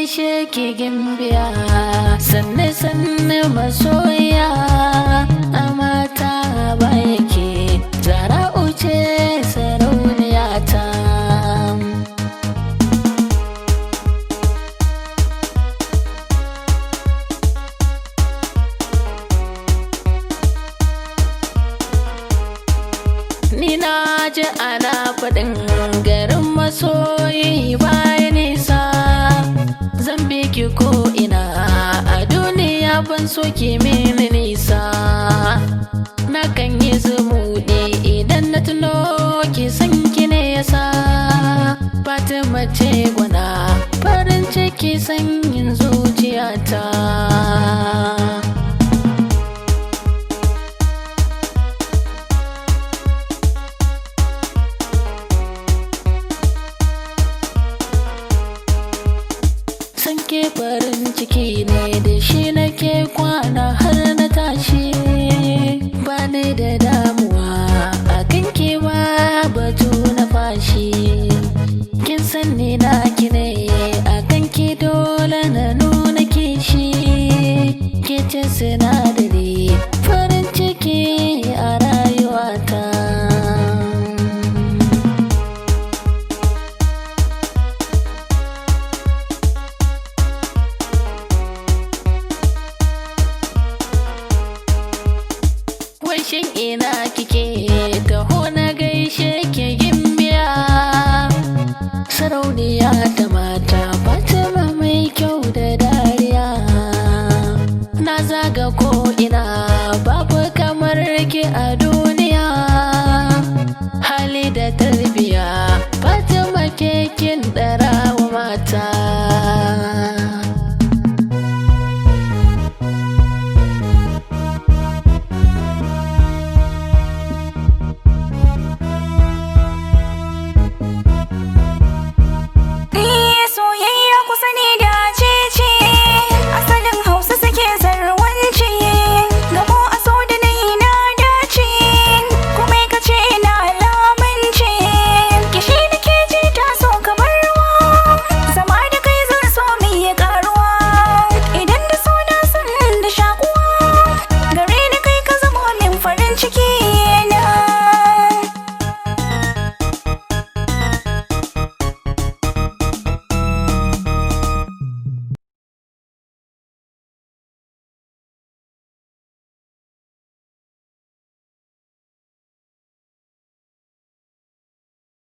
gaishe ki gimbiya, sanne sanne masoya, a mata ba yake zara'u ce sarauniya ta. Ni na ji ana faɗin garin masoyi bayan nisa, zan bi ki ko ina a duniya ban so ki mini nisa. Na kan yi zumuɗi idan na tuno ki san ki ne yasa. Fatima ce gwana farin ciki sanyin zuciyata. Sanke farin ciki ne da shi nake kwana har na tashi, ba ni da